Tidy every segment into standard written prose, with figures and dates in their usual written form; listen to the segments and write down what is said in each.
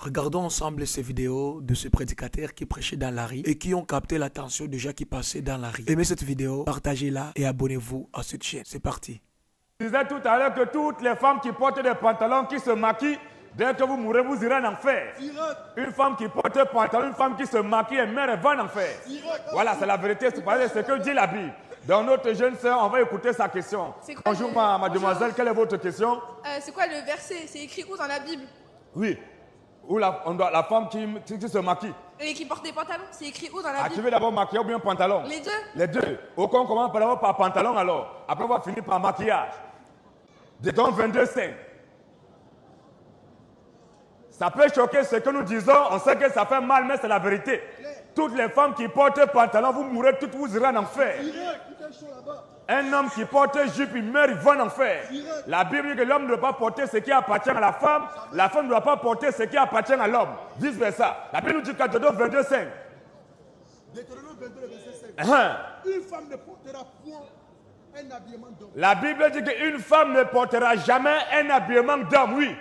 Regardons ensemble ces vidéos de ce prédicateur qui prêchait dans la rue et qui ont capté l'attention de gens qui passaient dans la rue. Aimez cette vidéo, partagez-la et abonnez-vous à cette chaîne. C'est parti. Je disais tout à l'heure que toutes les femmes qui portent des pantalons, qui se maquillent, dès que vous mourrez, vous irez en enfer. Une femme qui porte un pantalon, une femme qui se maquille, elle meurt, elle va en enfer. Voilà, c'est la vérité, c'est ce que dit la Bible. Dans notre jeune sœur, on va écouter sa question. Bonjour mademoiselle, quelle est votre question? C'est quoi le verset? C'est écrit où dans la Bible? Oui. Où la femme qui se maquille. Et qui porte des pantalons, c'est écrit où dans la Bible? Tu veux d'abord maquiller ou bien pantalon? Les deux. Les deux. Au on commence par pantalon alors. Après on va finir par maquillage. Détons 22,5. Ça peut choquer ce que nous disons, on sait que ça fait mal, mais c'est la vérité. Toutes les femmes qui portent pantalon, vous mourrez toutes, vous irez en enfer. Un homme qui porte jupe, il meurt, il va en enfer. La Bible dit que l'homme ne doit pas porter ce qui appartient à la femme ne doit pas porter ce qui appartient à l'homme. Vice versa. La Bible nous dit qu'Exode 22,5. Deutéronome 22, verset 5. Une femme ne portera point un habillement d'homme. La Bible dit qu'une femme ne portera jamais un habillement d'homme, oui.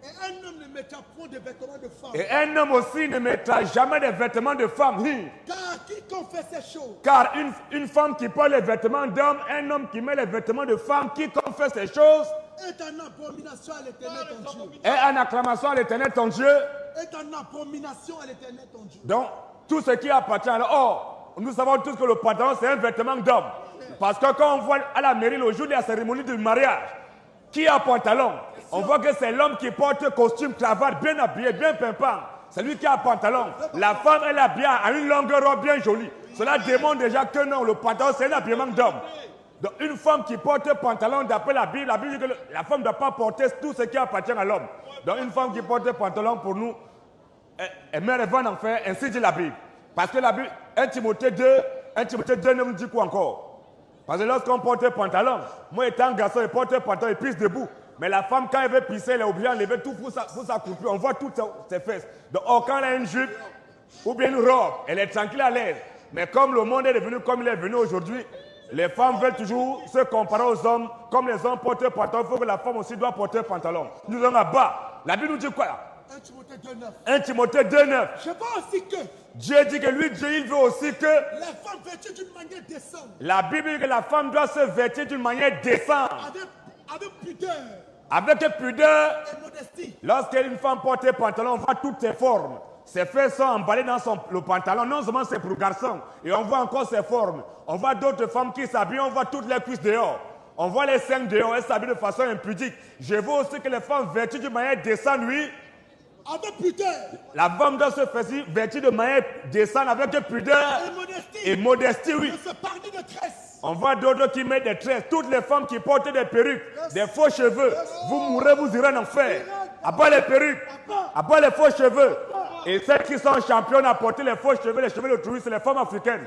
Et un homme ne mettra point de vêtements de femme. Et un homme aussi ne mettra jamais des vêtements de femme, oui. Car quiconque fait ces choses. Car une femme qui porte les vêtements d'homme, un homme qui met les vêtements de femme, quiconque fait ces choses, est en abomination à l'Éternel ton Dieu. Et en acclamation à l'Éternel ton Dieu. Est en abomination à l'Éternel ton Dieu. Donc, tout ce qui appartient à l'homme. Or, nous savons tous que le pantalon, c'est un vêtement d'homme. Parce que quand on voit à la mairie, le jour de la cérémonie du mariage, qui a pantalon? On voit que c'est l'homme qui porte costume, cravate, bien habillé, bien pimpant. C'est lui qui a pantalon. La femme, elle est habillée à une longue robe bien jolie. Cela démontre déjà que non, le pantalon, c'est un habillement d'homme. Donc, une femme qui porte pantalon, d'après la Bible dit que la femme ne doit pas porter tout ce qui appartient à l'homme. Donc, une femme qui porte pantalon, pour nous, elle meurt, elle va en enfer, ainsi dit la Bible. Parce que la Bible, 1 Timothée 2 ne nous dit quoi encore? Parce que lorsqu'on porte pantalon, moi étant garçon, je porte pantalon, je pisse debout. Mais la femme, quand elle veut pisser, elle est obligée d'enlever tout pour sa coupure. On voit toutes ses fesses. Donc, quand elle a une jupe ou bien une robe, elle est tranquille à l'aise. Mais comme le monde est devenu comme il est venu aujourd'hui, les femmes veulent toujours se comparer aux hommes. Comme les hommes portent pantalon, il faut que la femme aussi doit porter pantalon. Nous sommes là-bas. La Bible nous dit quoi là? 1 Timothée 2,9. 1 Timothée 2,9. Je vois aussi que Dieu dit que lui, Dieu, il veut aussi que les femmes vêtues d'une manière décente. La Bible dit que la femme doit se vêtir d'une manière décente. Avec pudeur. Avec pudeur. Et modestie. Lorsqu'une femme porte un pantalon, on voit toutes ses formes. Ses fesses sont emballées dans le pantalon. Non seulement c'est pour garçon. Et on voit encore ses formes. On voit d'autres femmes qui s'habillent. On voit toutes les cuisses dehors. On voit les seins dehors. Elles s'habillent de façon impudique. Je vois aussi que les femmes vêtues d'une manière décente, oui. Avec pudeur. La femme doit se vêtir de manière décente avec pudeur. Et modestie, oui. Ne se parle de tresse. On voit d'autres qui mettent des tresses. Toutes les femmes qui portent des perruques, des faux cheveux, vous mourrez, vous irez en enfer. À part les perruques, à part les faux cheveux. Et celles qui sont championnes à porter les faux cheveux, les cheveux de trouille, c'est les femmes africaines.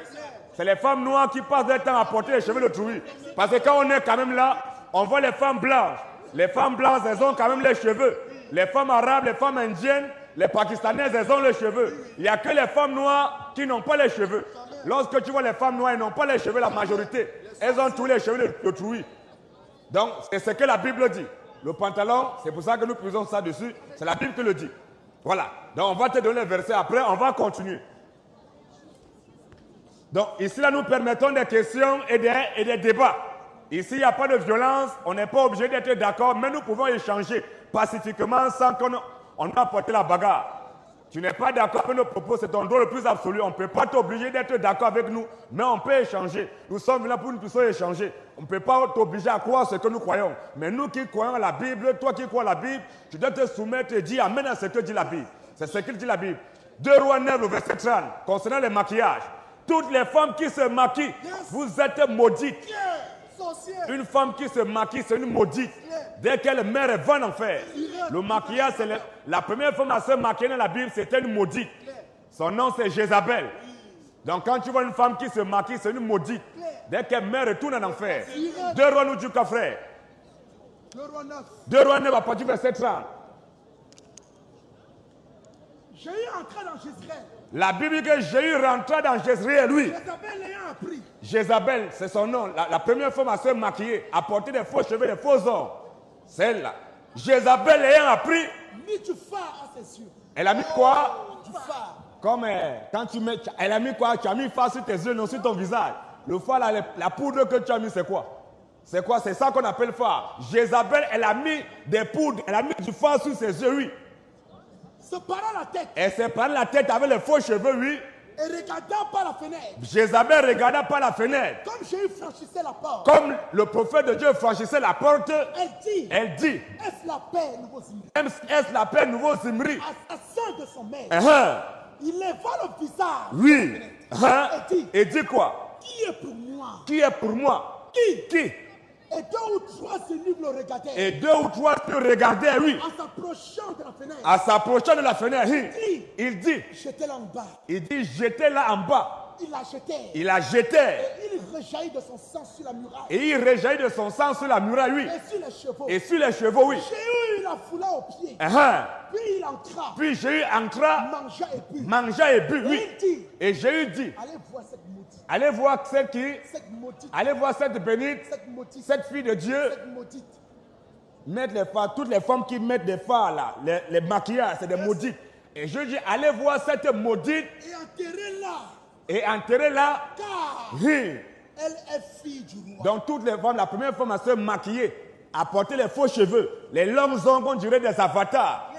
C'est les femmes noires qui passent leur temps à porter les cheveux de trouille. Parce que quand on est quand même là, on voit les femmes blanches. Les femmes blanches, elles ont quand même les cheveux. Les femmes arabes, les femmes indiennes, les pakistanaises, elles ont les cheveux. Il n'y a que les femmes noires qui n'ont pas les cheveux. Lorsque tu vois les femmes noires, elles n'ont pas les cheveux, la majorité. Elles ont tous les cheveux de trouille. Donc, c'est ce que la Bible dit. Le pantalon, c'est pour ça que nous puisons ça dessus. C'est la Bible qui le dit. Voilà. Donc, on va te donner le verset après, on va continuer. Donc, ici, là, nous permettons des questions et des débats. Ici, il n'y a pas de violence, on n'est pas obligé d'être d'accord, mais nous pouvons échanger pacifiquement sans qu'on apporte la bagarre. Tu n'es pas d'accord avec nos propos, c'est ton droit le plus absolu. On ne peut pas t'obliger d'être d'accord avec nous, mais on peut échanger. Nous sommes là pour que nous puissions échanger. On ne peut pas t'obliger à croire ce que nous croyons. Mais nous qui croyons à la Bible, toi qui crois à la Bible, tu dois te soumettre et dire amen à ce que dit la Bible. C'est ce qu'il dit la Bible. 2 Rois 9, le verset 30, concernant les maquillages. Toutes les femmes qui se maquillent, vous êtes maudites. Une femme qui se maquille, c'est une maudite. Dès qu'elle meurt, elle va en enfer. Le maquillage, c'est la première femme à se maquiller dans la Bible, c'était une maudite. Son nom, c'est Jézabel. Donc, quand tu vois une femme qui se maquille, c'est une maudite. Dès qu'elle meurt, elle retourne en enfer. 2 Rois nous dit quoi, frère? 2 Rois 9 à partir du verset 30. Jéhu entra dans Jézréel. La Bible dit que Jéhu rentra dans Jézréel, oui. Jézabel l'ayant appris. Jézabel, c'est son nom. La première femme à se maquiller, à porter des faux cheveux, des faux ongles. Celle-là. Jézabel l'ayant appris. Mit du phare à ses yeux. Elle a mis quoi? Du phare. Comme quand tu mets... Elle a mis quoi? Tu as mis phare sur tes yeux, non sur ton visage. Le phare, la poudre que tu as mis, c'est quoi? C'est quoi? C'est ça qu'on appelle phare. Jézabel, elle a mis des poudres, elle a mis du phare sur ses yeux, oui. Se parant la tête. Elle s'est parée la tête avec les faux cheveux, oui. Et regardant par la fenêtre. Jézabel regardait par la fenêtre. Comme Jéhu franchissait la porte. Comme le prophète de Dieu franchissait la porte, elle dit, est-ce la paix, nouveau Zimri? Est-ce la paix, nouveau Zimri? Assassin de son maître. Il lèva le visage. Oui. Et dit quoi? Qui est pour moi? Qui est pour moi? Qui? Et deux ou trois eunuques le regardaient. Et deux ou trois te regardaient, oui. En s'approchant de la fenêtre. En s'approchant de la fenêtre, il dit. Jetez-la en bas. Il dit, jetez-la en bas. Il la jetait. Il la jetait. Et il rejaillit de son sang sur la muraille. Et il rejaillit de son sang sur la muraille, oui. Et sur les chevaux. Et sur les chevaux, oui. Jéhu la foula aux pieds. Puis il entra. Puis Jéhu entra. Mangea et bu, oui. Et Jéhu dit. Allez voir cette maudite. Allez voir celle qui. Cette maudite. Allez voir cette bénite. Cette maudite. Cette fille de Dieu. Cette maudite. Mettre les phares, toutes les femmes qui mettent des phares là, les maquillages, c'est des maudites. Et je dis, allez voir cette maudite. Et enterrez-la. Et enterrez-la. Car elle est fille du roi. Donc toutes les femmes, la première femme à se maquiller, à porter les faux cheveux, les longues ongles, on dirait des avatars.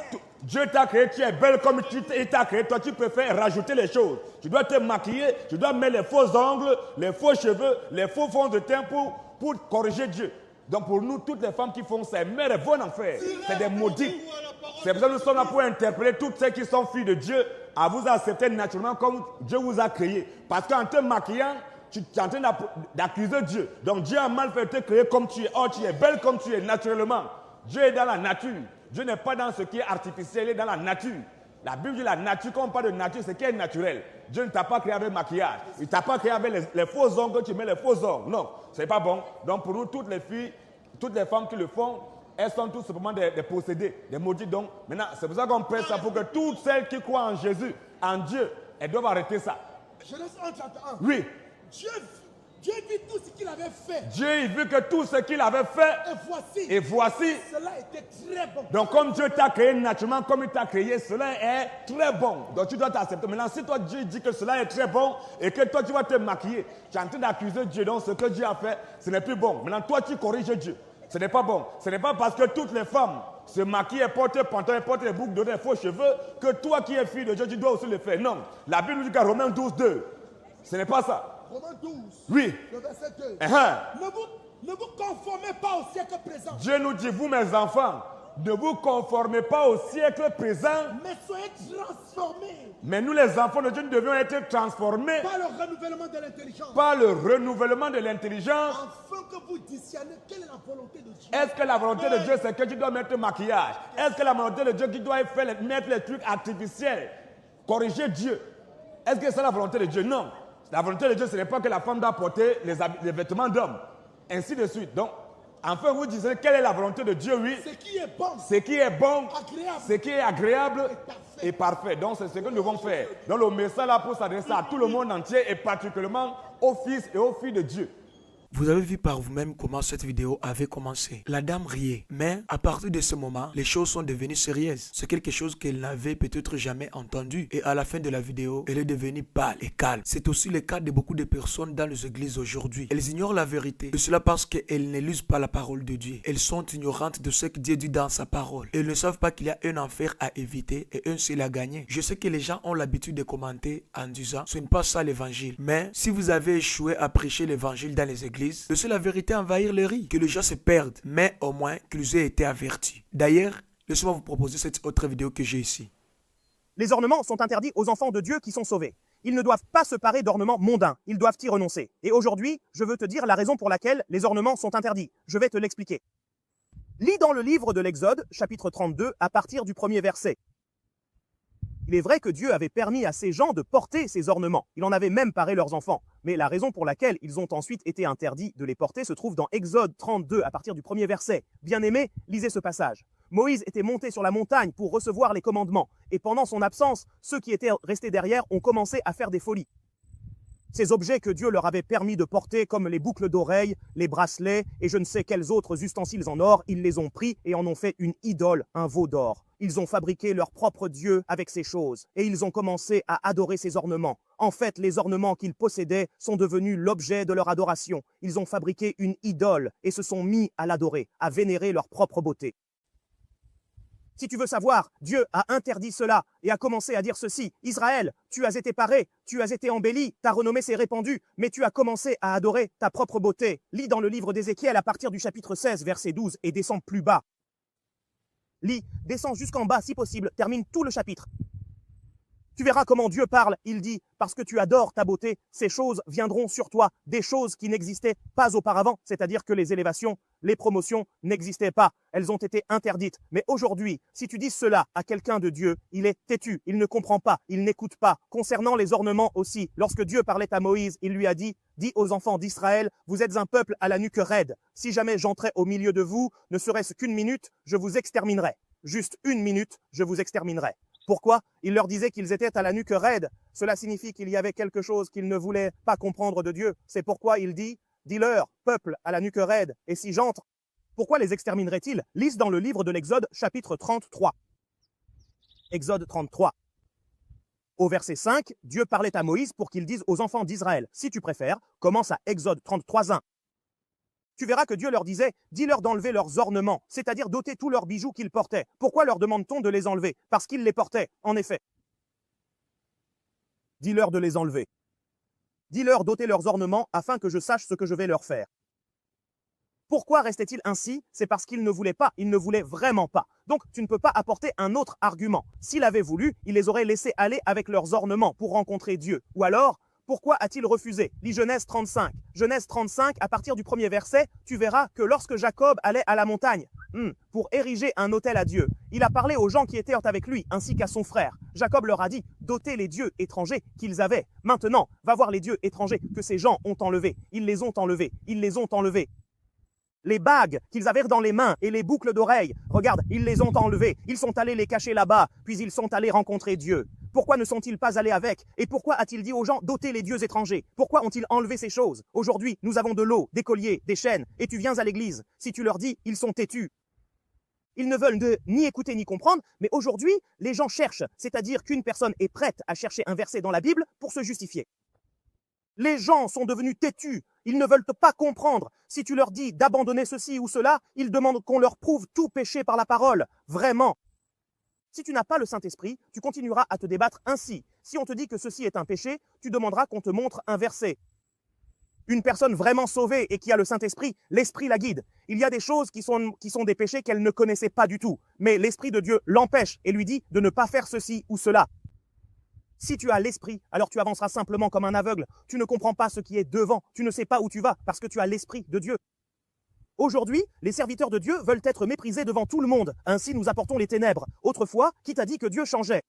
Dieu t'a créé, tu es belle comme il t'a créé, toi tu préfères rajouter les choses. Tu dois te maquiller, tu dois mettre les faux ongles, les faux cheveux, les faux fonds de teint pour corriger Dieu. Donc pour nous, toutes les femmes qui font ça, mères, elles vont en faire. C'est des maudites. C'est pour ça que nous sommes là pour interpeller toutes celles qui sont filles de Dieu à vous accepter naturellement comme Dieu vous a créé. Parce qu'en te maquillant, tu es en train d'accuser Dieu. Donc Dieu a mal fait te créer comme tu es. Oh, tu es belle comme tu es naturellement. Dieu est dans la nature. Dieu n'est pas dans ce qui est artificiel, il est dans la nature. La Bible dit la nature, quand on parle de nature, c'est ce qui est naturel. Dieu ne t'a pas créé avec maquillage. Il ne t'a pas créé avec les faux ongles, tu mets les faux ongles. Non, ce n'est pas bon. Donc pour nous, toutes les filles, toutes les femmes qui le font, elles sont tout simplement des possédés, des maudits. Donc maintenant, c'est pour ça qu'on prête ça, pour que toutes celles qui croient en Jésus, en Dieu, elles doivent arrêter ça. Genèse 1:31. Oui. Dieu vit tout ce qu'il avait fait. Dieu vu que tout ce qu'il avait fait. Et voici. Cela était très bon. Donc comme Dieu t'a créé naturellement, comme il t'a créé, cela est très bon. Donc tu dois t'accepter. Maintenant, si toi Dieu dit que cela est très bon et que toi tu vas te maquiller, tu es en train d'accuser Dieu. Donc ce que Dieu a fait, ce n'est plus bon. Maintenant, toi tu corriges Dieu. Ce n'est pas bon. Ce n'est pas parce que toutes les femmes se maquillent et portent des pantalons et portent des boucles de des faux cheveux que toi qui es fille de Dieu, tu dois aussi le faire. Non. La Bible dit qu'à Romains 12:2, ce n'est pas ça. Romains 12, oui. Le verset 2. Ne vous conformez pas au siècle présent. Dieu nous dit, vous mes enfants, ne vous conformez pas au siècle présent. Mais soyez transformés. Mais nous les enfants de Dieu, nous devions être transformés. Par le renouvellement de l'intelligence. Par le renouvellement de l'intelligence. Afin que vous discerniez quelle est la volonté de Dieu. Est-ce que la volonté de Dieu, c'est que tu dois mettre maquillage? Est-ce que la volonté de Dieu, qui doit mettre les trucs artificiels? Corriger Dieu. Est-ce que c'est la volonté de Dieu? Non. La volonté de Dieu, ce n'est pas que la femme doit porter les vêtements d'homme. Ainsi de suite. Donc, enfin, vous disiez, quelle est la volonté de Dieu? Oui. Ce qui est bon. Ce qui est bon. Agréable. Ce qui est agréable et parfait. Donc, c'est ce que nous devons faire. Donc, le message là pour s'adresser à tout le monde entier et particulièrement aux fils et aux filles de Dieu. Vous avez vu par vous-même comment cette vidéo avait commencé. La dame riait, mais à partir de ce moment, les choses sont devenues sérieuses. C'est quelque chose qu'elle n'avait peut-être jamais entendu. Et à la fin de la vidéo, elle est devenue pâle et calme. C'est aussi le cas de beaucoup de personnes dans les églises aujourd'hui. Elles ignorent la vérité. Et cela parce qu'elles ne lisent pas la parole de Dieu. Elles sont ignorantes de ce que Dieu dit dans sa parole. Elles ne savent pas qu'il y a un enfer à éviter et un ciel à gagner. Je sais que les gens ont l'habitude de commenter en disant, ce n'est pas ça l'évangile. Mais si vous avez échoué à prêcher l'évangile dans les églises, laissez la vérité envahir les riz, que les gens se perdent, mais au moins qu'ils aient été avertis. D'ailleurs, laissez-moi vous proposer cette autre vidéo que j'ai ici. Les ornements sont interdits aux enfants de Dieu qui sont sauvés. Ils ne doivent pas se parer d'ornements mondains, ils doivent y renoncer. Et aujourd'hui, je veux te dire la raison pour laquelle les ornements sont interdits. Je vais te l'expliquer. Lis dans le livre de l'Exode, chapitre 32, à partir du 1er verset. Il est vrai que Dieu avait permis à ces gens de porter ces ornements. Il en avait même paré leurs enfants. Mais la raison pour laquelle ils ont ensuite été interdits de les porter se trouve dans Exode 32 à partir du 1er verset. Bien-aimés, lisez ce passage. Moïse était monté sur la montagne pour recevoir les commandements. Et pendant son absence, ceux qui étaient restés derrière ont commencé à faire des folies. Ces objets que Dieu leur avait permis de porter, comme les boucles d'oreilles, les bracelets et je ne sais quels autres ustensiles en or, ils les ont pris et en ont fait une idole, un veau d'or. Ils ont fabriqué leur propre Dieu avec ces choses, et ils ont commencé à adorer ces ornements. En fait, les ornements qu'ils possédaient sont devenus l'objet de leur adoration. Ils ont fabriqué une idole et se sont mis à l'adorer, à vénérer leur propre beauté. Si tu veux savoir, Dieu a interdit cela et a commencé à dire ceci. Israël, tu as été paré, tu as été embelli, ta renommée s'est répandue, mais tu as commencé à adorer ta propre beauté. Lis dans le livre d'Ézéchiel à partir du chapitre 16, verset 12 et descends plus bas. Lis, descends jusqu'en bas si possible, termine tout le chapitre. Tu verras comment Dieu parle, il dit, parce que tu adores ta beauté, ces choses viendront sur toi, des choses qui n'existaient pas auparavant, c'est-à-dire que les élévations, les promotions n'existaient pas, elles ont été interdites. Mais aujourd'hui, si tu dis cela à quelqu'un de Dieu, il est têtu, il ne comprend pas, il n'écoute pas. Concernant les ornements aussi, lorsque Dieu parlait à Moïse, il lui a dit, dis aux enfants d'Israël, vous êtes un peuple à la nuque raide. Si jamais j'entrais au milieu de vous, ne serait-ce qu'une minute, je vous exterminerais. Juste une minute, je vous exterminerais. Pourquoi? Il leur disait qu'ils étaient à la nuque raide. Cela signifie qu'il y avait quelque chose qu'ils ne voulaient pas comprendre de Dieu. C'est pourquoi il dit, dis-leur, peuple à la nuque raide, et si j'entre, pourquoi les exterminerait-il? Lise dans le livre de l'Exode, chapitre 33. Exode 33. Au verset 5, Dieu parlait à Moïse pour qu'il dise aux enfants d'Israël, si tu préfères, commence à Exode 33, 1. Tu verras que Dieu leur disait, dis-leur d'enlever leurs ornements, c'est-à-dire d'ôter tous leurs bijoux qu'ils portaient. Pourquoi leur demande-t-on de les enlever? Parce qu'ils les portaient, en effet. Dis-leur de les enlever. Dis-leur d'ôter leurs ornements afin que je sache ce que je vais leur faire. Pourquoi restait-il ainsi? C'est parce qu'ils ne voulaient pas, ils ne voulaient vraiment pas. Donc tu ne peux pas apporter un autre argument. S'il avait voulu, il les aurait laissés aller avec leurs ornements pour rencontrer Dieu. Ou alors, pourquoi a-t-il refusé? Lis Genèse 35. Genèse 35, à partir du premier verset, tu verras que lorsque Jacob allait à la montagne pour ériger un autel à Dieu, il a parlé aux gens qui étaient avec lui, ainsi qu'à son frère. Jacob leur a dit d'ôter les dieux étrangers qu'ils avaient. Maintenant, va voir les dieux étrangers que ces gens ont enlevés. Ils les ont enlevés. Ils les ont enlevés. Les bagues qu'ils avaient dans les mains et les boucles d'oreilles, regarde, ils les ont enlevées. Ils sont allés les cacher là-bas, puis ils sont allés rencontrer Dieu. Pourquoi ne sont-ils pas allés avec? Et pourquoi a-t-il dit aux gens d'ôter les dieux étrangers? Pourquoi ont-ils enlevé ces choses? Aujourd'hui, nous avons de l'eau, des colliers, des chaînes, et tu viens à l'église. Si tu leur dis, ils sont têtus. Ils ne veulent ni écouter ni comprendre, mais aujourd'hui, les gens cherchent, c'est-à-dire qu'une personne est prête à chercher un verset dans la Bible pour se justifier. Les gens sont devenus têtus, ils ne veulent pas comprendre. Si tu leur dis d'abandonner ceci ou cela, ils demandent qu'on leur prouve tout péché par la parole. Vraiment. Si tu n'as pas le Saint-Esprit, tu continueras à te débattre ainsi. Si on te dit que ceci est un péché, tu demanderas qu'on te montre un verset. Une personne vraiment sauvée et qui a le Saint-Esprit, l'Esprit la guide. Il y a des choses qui sont des péchés qu'elle ne connaissait pas du tout. Mais l'Esprit de Dieu l'empêche et lui dit de ne pas faire ceci ou cela. Si tu as l'esprit, alors tu avanceras simplement comme un aveugle. Tu ne comprends pas ce qui est devant. Tu ne sais pas où tu vas parce que tu as l'esprit de Dieu. Aujourd'hui, les serviteurs de Dieu veulent être méprisés devant tout le monde. Ainsi, nous apportons les ténèbres. Autrefois, qui t'a dit que Dieu changeait?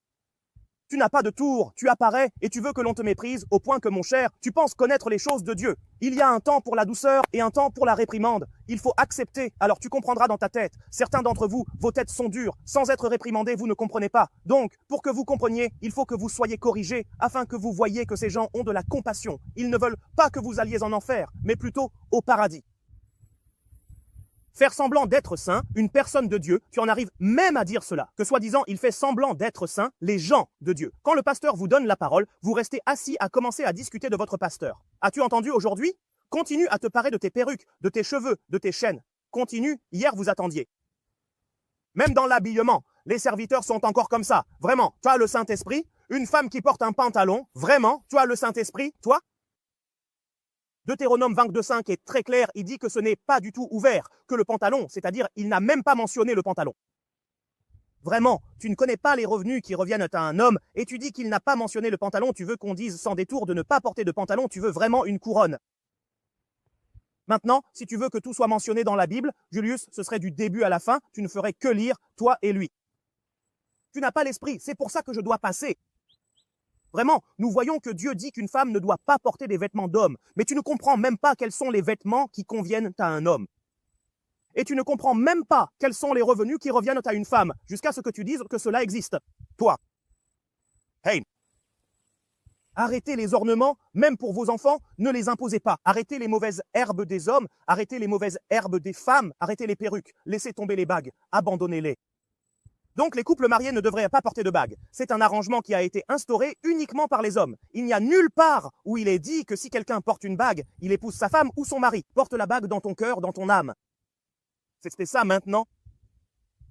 Tu n'as pas de tour, tu apparais et tu veux que l'on te méprise au point que, mon cher, tu penses connaître les choses de Dieu. Il y a un temps pour la douceur et un temps pour la réprimande. Il faut accepter, alors tu comprendras dans ta tête. Certains d'entre vous, vos têtes sont dures. Sans être réprimandés, vous ne comprenez pas. Donc, pour que vous compreniez, il faut que vous soyez corrigés afin que vous voyiez que ces gens ont de la compassion. Ils ne veulent pas que vous alliez en enfer, mais plutôt au paradis. Faire semblant d'être saint, une personne de Dieu, tu en arrives même à dire cela, que soi-disant il fait semblant d'être saint, les gens de Dieu. Quand le pasteur vous donne la parole, vous restez assis à commencer à discuter de votre pasteur. As-tu entendu aujourd'hui? Continue à te parer de tes perruques, de tes cheveux, de tes chaînes. Continue, hier vous attendiez. Même dans l'habillement, les serviteurs sont encore comme ça. Vraiment, tu as le Saint-Esprit? Une femme qui porte un pantalon, vraiment, tu as le Saint-Esprit, toi? Deutéronome 22.5 est très clair, il dit que ce n'est pas du tout ouvert, que le pantalon, c'est-à-dire il n'a même pas mentionné le pantalon. Vraiment, tu ne connais pas les revenus qui reviennent à un homme et tu dis qu'il n'a pas mentionné le pantalon, tu veux qu'on dise sans détour de ne pas porter de pantalon, tu veux vraiment une couronne. Maintenant, si tu veux que tout soit mentionné dans la Bible, Julius, ce serait du début à la fin, tu ne ferais que lire, toi et lui. Tu n'as pas l'esprit, c'est pour ça que je dois passer. Vraiment, nous voyons que Dieu dit qu'une femme ne doit pas porter des vêtements d'homme, mais tu ne comprends même pas quels sont les vêtements qui conviennent à un homme. Et tu ne comprends même pas quels sont les revenus qui reviennent à une femme, jusqu'à ce que tu dises que cela existe. Toi. Hey. Arrêtez les ornements, même pour vos enfants, ne les imposez pas. Arrêtez les mauvaises herbes des hommes, arrêtez les mauvaises herbes des femmes, arrêtez les perruques, laissez tomber les bagues, abandonnez-les. Donc les couples mariés ne devraient pas porter de bague. C'est un arrangement qui a été instauré uniquement par les hommes. Il n'y a nulle part où il est dit que si quelqu'un porte une bague, il épouse sa femme ou son mari. Porte la bague dans ton cœur, dans ton âme. C'était ça maintenant.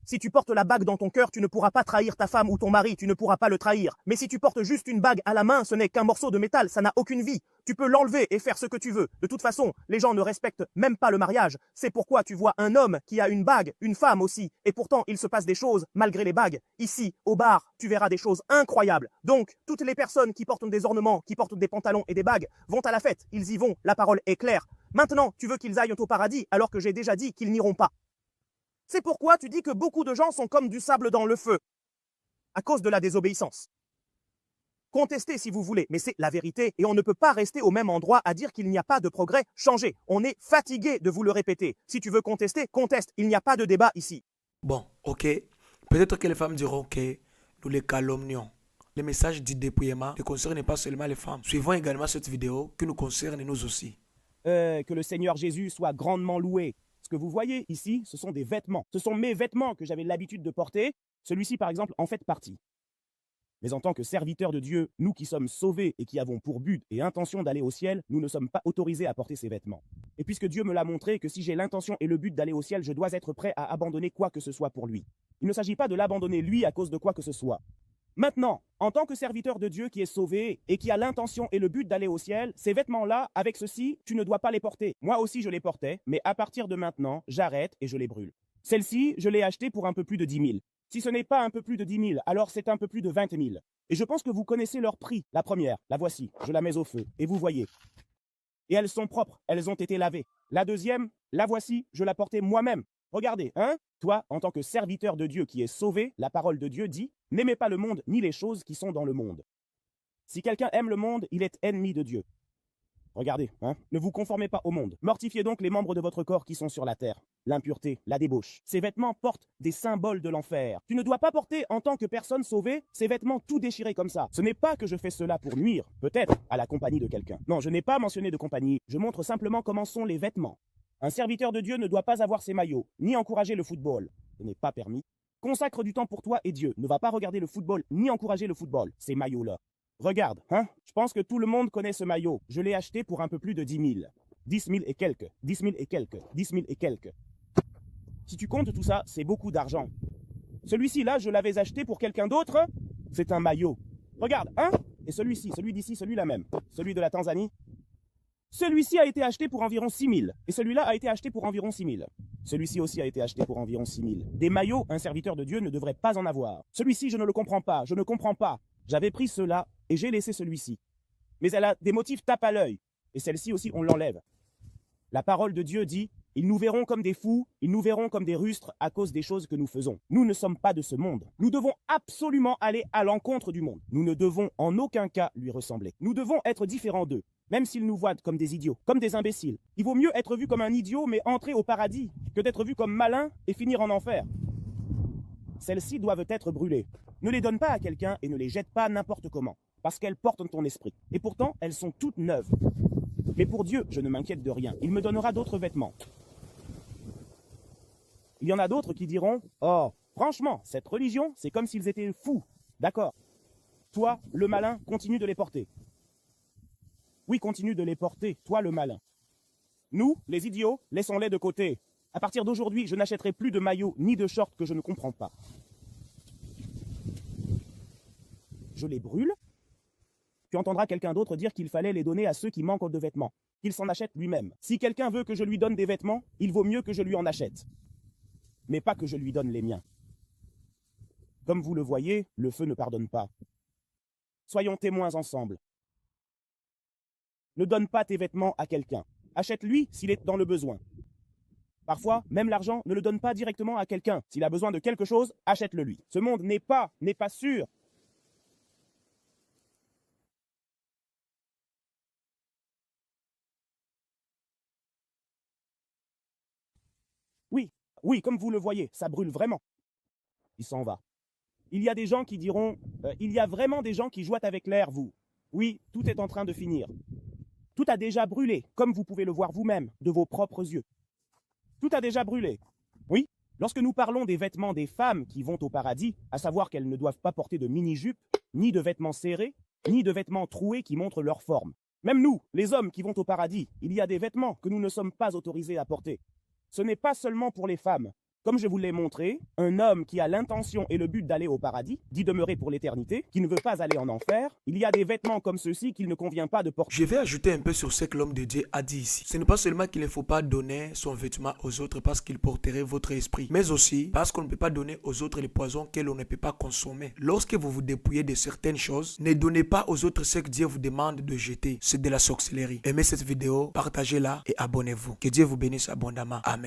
Si tu portes la bague dans ton cœur, tu ne pourras pas trahir ta femme ou ton mari, tu ne pourras pas le trahir. Mais si tu portes juste une bague à la main, ce n'est qu'un morceau de métal, ça n'a aucune vie. Tu peux l'enlever et faire ce que tu veux. De toute façon, les gens ne respectent même pas le mariage. C'est pourquoi tu vois un homme qui a une bague, une femme aussi. Et pourtant, il se passe des choses malgré les bagues. Ici, au bar, tu verras des choses incroyables. Donc, toutes les personnes qui portent des ornements, qui portent des pantalons et des bagues, vont à la fête. Ils y vont, la parole est claire. Maintenant, tu veux qu'ils aillent au paradis alors que j'ai déjà dit qu'ils n'iront pas. C'est pourquoi tu dis que beaucoup de gens sont comme du sable dans le feu, à cause de la désobéissance. Contestez si vous voulez, mais c'est la vérité et on ne peut pas rester au même endroit à dire qu'il n'y a pas de progrès. Changez, on est fatigué de vous le répéter. Si tu veux contester, conteste, il n'y a pas de débat ici. Bon, ok. Peut-être que les femmes diront que nous les calomnions. Le message du dépouillement ne concerne pas seulement les femmes. Suivons également cette vidéo qui nous concerne nous aussi. Que le Seigneur Jésus soit grandement loué. Ce que vous voyez ici, ce sont des vêtements. Ce sont mes vêtements que j'avais l'habitude de porter. Celui-ci, par exemple, en fait partie. Mais en tant que serviteurs de Dieu, nous qui sommes sauvés et qui avons pour but et intention d'aller au ciel, nous ne sommes pas autorisés à porter ces vêtements. Et puisque Dieu me l'a montré que si j'ai l'intention et le but d'aller au ciel, je dois être prêt à abandonner quoi que ce soit pour lui. Il ne s'agit pas de l'abandonner lui à cause de quoi que ce soit. Maintenant, en tant que serviteur de Dieu qui est sauvé et qui a l'intention et le but d'aller au ciel, ces vêtements-là, avec ceci, tu ne dois pas les porter. Moi aussi, je les portais, mais à partir de maintenant, j'arrête et je les brûle. Celle-ci, je l'ai achetée pour un peu plus de 10 000. Si ce n'est pas un peu plus de 10 000, alors c'est un peu plus de 20 000. Et je pense que vous connaissez leur prix. La première, la voici, je la mets au feu, et vous voyez. Et elles sont propres, elles ont été lavées. La deuxième, la voici, je la portais moi-même. Regardez, hein? Toi, en tant que serviteur de Dieu qui est sauvé, la parole de Dieu dit « N'aimez pas le monde ni les choses qui sont dans le monde ». Si quelqu'un aime le monde, il est ennemi de Dieu. Regardez, hein? Ne vous conformez pas au monde. Mortifiez donc les membres de votre corps qui sont sur la terre. L'impureté, la débauche. Ces vêtements portent des symboles de l'enfer. Tu ne dois pas porter, en tant que personne sauvée, ces vêtements tout déchirés comme ça. Ce n'est pas que je fais cela pour nuire, peut-être, à la compagnie de quelqu'un. Non, je n'ai pas mentionné de compagnie. Je montre simplement comment sont les vêtements. Un serviteur de Dieu ne doit pas avoir ses maillots, ni encourager le football. Ce n'est pas permis. Consacre du temps pour toi et Dieu. Ne va pas regarder le football, ni encourager le football. Ces maillots-là. Regarde, hein? Je pense que tout le monde connaît ce maillot. Je l'ai acheté pour un peu plus de 10 000. 10 000 et quelques. 10 000 et quelques. 10 000 et quelques. Si tu comptes tout ça, c'est beaucoup d'argent. Celui-ci, là, je l'avais acheté pour quelqu'un d'autre. C'est un maillot. Regarde, hein? Et celui-ci, celui d'ici, celui-là même. Celui de la Tanzanie. Celui-ci a été acheté pour environ 6 000. Et celui-là a été acheté pour environ 6 000. Celui-ci aussi a été acheté pour environ 6 000. Des maillots, un serviteur de Dieu ne devrait pas en avoir. Celui-ci, je ne le comprends pas. Je ne comprends pas. J'avais pris cela et j'ai laissé celui-ci. Mais elle a des motifs tape à l'œil. Et celle-ci aussi, on l'enlève. La parole de Dieu dit « Ils nous verront comme des fous, ils nous verront comme des rustres à cause des choses que nous faisons. Nous ne sommes pas de ce monde. Nous devons absolument aller à l'encontre du monde. Nous ne devons en aucun cas lui ressembler. Nous devons être différents d'eux. Même s'ils nous voient comme des idiots, comme des imbéciles. Il vaut mieux être vu comme un idiot mais entrer au paradis que d'être vu comme malin et finir en enfer. Celles-ci doivent être brûlées. Ne les donne pas à quelqu'un et ne les jette pas n'importe comment, parce qu'elles portent ton esprit. Et pourtant, elles sont toutes neuves. Mais pour Dieu, je ne m'inquiète de rien. Il me donnera d'autres vêtements. Il y en a d'autres qui diront « Oh, franchement, cette religion, c'est comme s'ils étaient fous. » D'accord. Toi, le malin, continue de les porter. Oui, continue de les porter, toi le malin. Nous, les idiots, laissons-les de côté. À partir d'aujourd'hui, je n'achèterai plus de maillots ni de shorts que je ne comprends pas. Je les brûle. Tu entendras quelqu'un d'autre dire qu'il fallait les donner à ceux qui manquent de vêtements, qu'il s'en achète lui-même. Si quelqu'un veut que je lui donne des vêtements, il vaut mieux que je lui en achète. Mais pas que je lui donne les miens. Comme vous le voyez, le feu ne pardonne pas. Soyons témoins ensemble. Ne donne pas tes vêtements à quelqu'un. Achète-lui s'il est dans le besoin. Parfois, même l'argent, ne le donne pas directement à quelqu'un. S'il a besoin de quelque chose, achète-le lui. Ce monde n'est pas sûr. Oui, comme vous le voyez, ça brûle vraiment. Il s'en va. Il y a des gens qui diront, il y a vraiment des gens qui jouent avec l'air, vous. Oui, tout est en train de finir. Tout a déjà brûlé, comme vous pouvez le voir vous-même, de vos propres yeux. Tout a déjà brûlé. Oui, Lorsque nous parlons des vêtements des femmes qui vont au paradis, à savoir qu'elles ne doivent pas porter de mini-jupe, ni de vêtements serrés, ni de vêtements troués qui montrent leur forme. Même nous, les hommes qui vont au paradis, il y a des vêtements que nous ne sommes pas autorisés à porter. Ce n'est pas seulement pour les femmes. Comme je vous l'ai montré, un homme qui a l'intention et le but d'aller au paradis, d'y demeurer pour l'éternité, qui ne veut pas aller en enfer, il y a des vêtements comme ceux-ci qu'il ne convient pas de porter. Je vais ajouter un peu sur ce que l'homme de Dieu a dit ici. Ce n'est pas seulement qu'il ne faut pas donner son vêtement aux autres parce qu'il porterait votre esprit, mais aussi parce qu'on ne peut pas donner aux autres les poisons que l'on ne peut pas consommer. Lorsque vous vous dépouillez de certaines choses, ne donnez pas aux autres ce que Dieu vous demande de jeter. C'est de la sorcellerie. Aimez cette vidéo, partagez-la et abonnez-vous. Que Dieu vous bénisse abondamment. Amen.